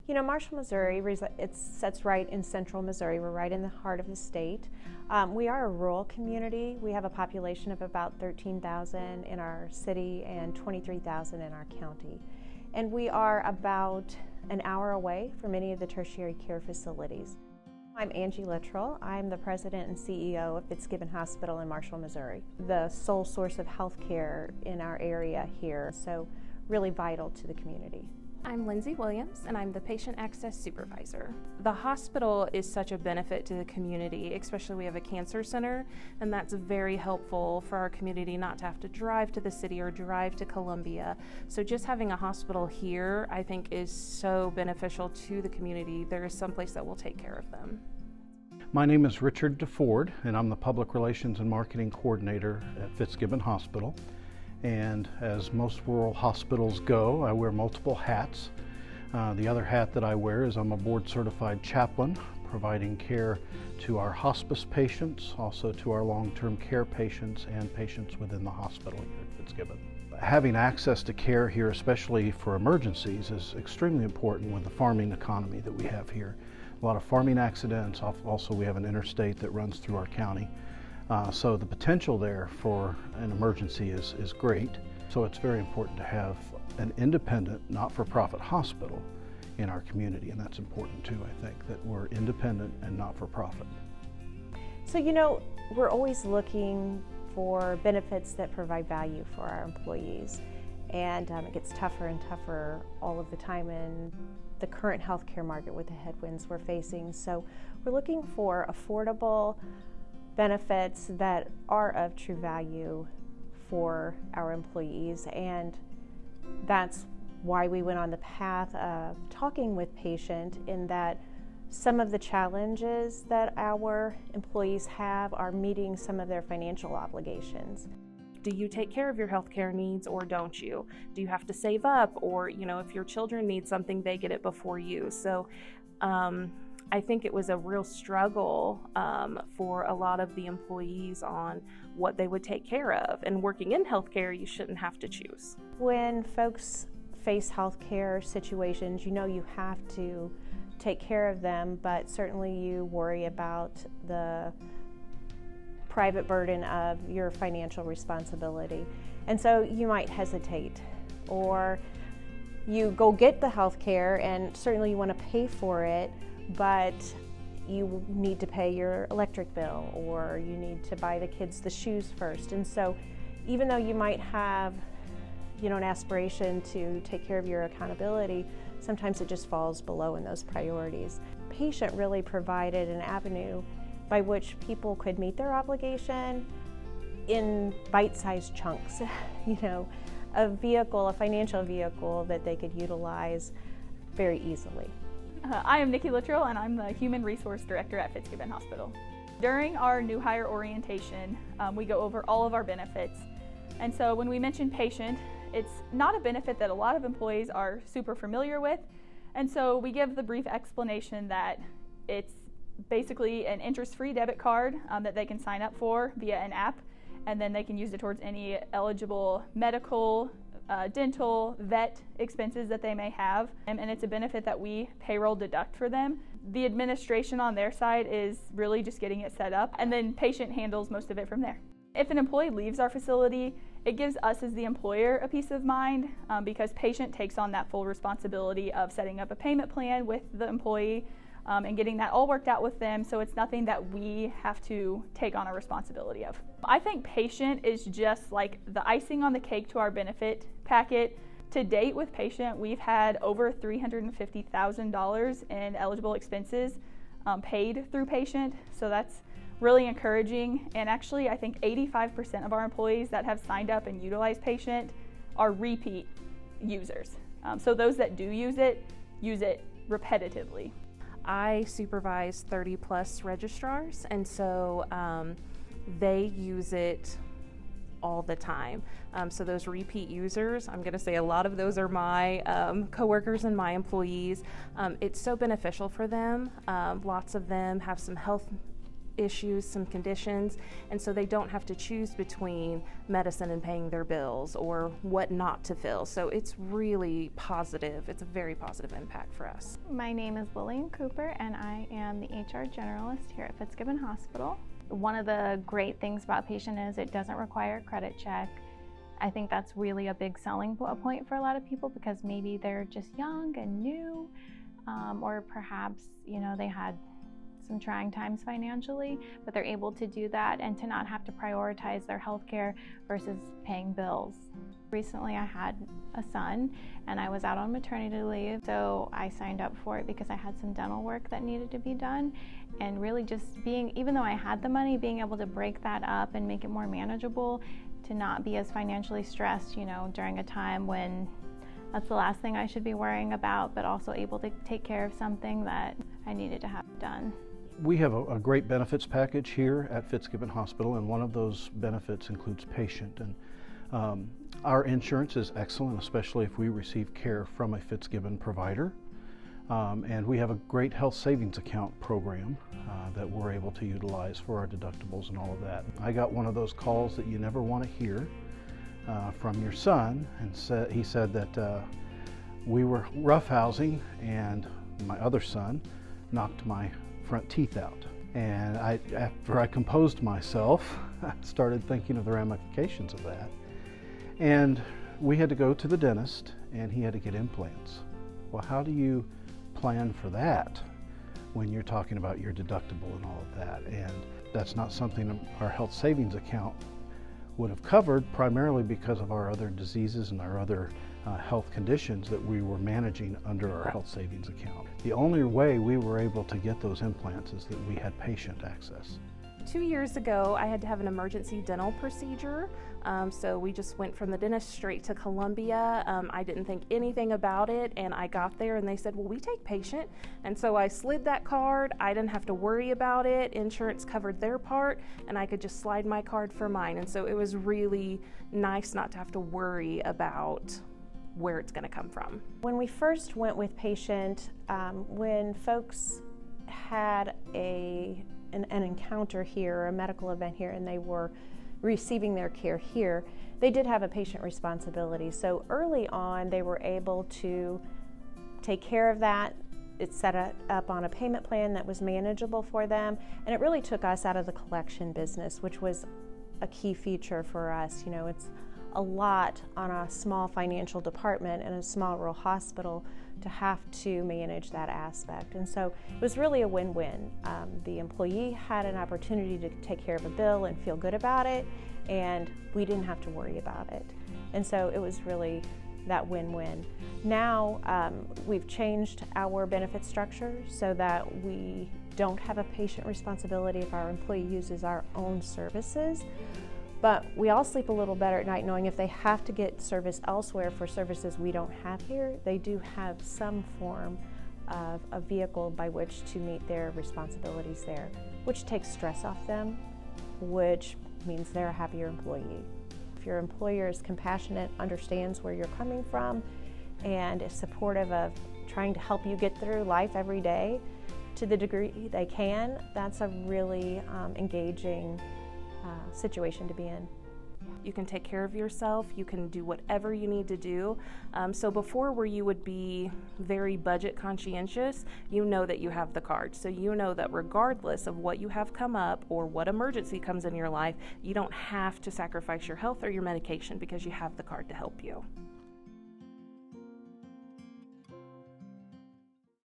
You know, Marshall, Missouri, it sits right in central Missouri. We're right in the heart of the state. We are a rural community. We have a population of about 13,000 in our city and 23,000 in our county. And we are about an hour away from any of the tertiary care facilities. I'm Angie Littrell. I'm the president and CEO of Fitzgibbon Hospital in Marshall, Missouri, the sole source of health care in our area here, so really vital to the community. I'm Lindsay Williams, and I'm the Patient Access Supervisor. The hospital is such a benefit to the community, especially we have a cancer center, and that's very helpful for our community not to have to drive to the city or drive to Columbia. So just having a hospital here, I think, is so beneficial to the community. There is someplace that will take care of them. My name is Richard DeFord, and I'm the Public Relations and Marketing Coordinator at Fitzgibbon Hospital. And as most rural hospitals go, I wear multiple hats. The other hat that I wear is I'm a board-certified chaplain, providing care to our hospice patients, also to our long-term care patients and patients within the hospital here at Fitzgibbon. Having access to care here, especially for emergencies, is extremely important with the farming economy that we have here. A lot of farming accidents. Also, we have an interstate that runs through our county. So the potential there for an emergency is great. So it's very important to have an independent, not-for-profit hospital in our community, and that's important too, I think, that we're independent and not-for-profit. So, you know, we're always looking for benefits that provide value for our employees, and it gets tougher and tougher all of the time in the current healthcare market with the headwinds we're facing. So we're looking for affordable benefits that are of true value for our employees, and that's why we went on the path of talking with Paytient, in that some of the challenges that our employees have are meeting some of their financial obligations. Do you take care of your healthcare needs or don't you? Do you have to save up, or if your children need something, they get it before you? So I think it was a real struggle for a lot of the employees on what they would take care of. And working in healthcare, you shouldn't have to choose. When folks face healthcare situations, you have to take care of them, but certainly you worry about the private burden of your financial responsibility. And so you might hesitate, or you go get the healthcare and certainly you want to pay for it, but you need to pay your electric bill, or you need to buy the kids the shoes first. And so even though you might have an aspiration to take care of your accountability, sometimes it just falls below in those priorities. Paytient really provided an avenue by which people could meet their obligation in bite-sized chunks, a financial vehicle that they could utilize very easily. I am Nikki Littrell, and I'm the Human Resource Director at Fitzgibbon Hospital. During our new hire orientation, we go over all of our benefits. And so when we mention Paytient, it's not a benefit that a lot of employees are super familiar with. And so we give the brief explanation that it's basically an interest-free debit card that they can sign up for via an app, and then they can use it towards any eligible medical, dental, vet expenses that they may have, and it's a benefit that we payroll deduct for them. The administration on their side is really just getting it set up, and then Paytient handles most of it from there. If an employee leaves our facility, it gives us as the employer a peace of mind because Paytient takes on that full responsibility of setting up a payment plan with the employee and getting that all worked out with them, so it's nothing that we have to take on a responsibility of. I think Paytient is just like the icing on the cake to our benefit packet. To date with Paytient, we've had over $350,000 in eligible expenses paid through Paytient, so that's really encouraging. And actually, I think 85% of our employees that have signed up and utilized Paytient are repeat users. So those that do use it repetitively. I supervise 30 plus registrars, and so they use it all the time. So those repeat users, I'm going to say a lot of those are my coworkers and my employees. It's so beneficial for them. Lots of them have some health issues, some conditions, and so they don't have to choose between medicine and paying their bills or what not to fill. So it's really positive. It's a very positive impact for us. My name is Lillian Cooper, and I am the HR generalist here at Fitzgibbon Hospital. One of the great things about Paytient is it doesn't require a credit check. I think that's really a big selling point for a lot of people because maybe they're just young and new, or perhaps, they had some trying times financially, but they're able to do that and to not have to prioritize their health care versus paying bills. Recently I had a son and I was out on maternity leave, so I signed up for it because I had some dental work that needed to be done, and really just even though I had the money, being able to break that up and make it more manageable, to not be as financially stressed, during a time when that's the last thing I should be worrying about, but also able to take care of something that I needed to have done. We have a great benefits package here at Fitzgibbon Hospital, and one of those benefits includes Paytient. And our insurance is excellent, especially if we receive care from a Fitzgibbon provider. And we have a great health savings account program that we're able to utilize for our deductibles and all of that. I got one of those calls that you never want to hear from your son, and he said that we were roughhousing and my other son knocked my front teeth out. And after I composed myself, I started thinking of the ramifications of that. And we had to go to the dentist and he had to get implants. Well, how do you plan for that when you're talking about your deductible and all of that? And that's not something our health savings account would have covered, primarily because of our other diseases and our other health conditions that we were managing under our health savings account. The only way we were able to get those implants is that we had Paytient access. 2 years ago, I had to have an emergency dental procedure, so we just went from the dentist straight to Columbia. I didn't think anything about it, and I got there and they said, well, we take Paytient, and so I slid that card. I didn't have to worry about it. Insurance covered their part, and I could just slide my card for mine, and so it was really nice not to have to worry about where it's going to come from. When we first went with Paytient, when folks had an encounter here, a medical event here, and they were receiving their care here, they did have a patient responsibility. So early on, they were able to take care of that. It set up on a payment plan that was manageable for them, and it really took us out of the collection business, which was a key feature for us. It's a lot on a small financial department in a small rural hospital to have to manage that aspect. And so it was really a win-win. The employee had an opportunity to take care of a bill and feel good about it, and we didn't have to worry about it. And so it was really that win-win. Now we've changed our benefit structure so that we don't have a patient responsibility if our employee uses our own services. But we all sleep a little better at night knowing if they have to get service elsewhere for services we don't have here, they do have some form of a vehicle by which to meet their responsibilities there, which takes stress off them, which means they're a happier employee. If your employer is compassionate, understands where you're coming from, and is supportive of trying to help you get through life every day to the degree they can, that's a really engaging situation to be in. You can take care of yourself, you can do whatever you need to do. So before, where you would be very budget conscientious, you know that you have the card. So you know that regardless of what you have come up or what emergency comes in your life, you don't have to sacrifice your health or your medication because you have the card to help you.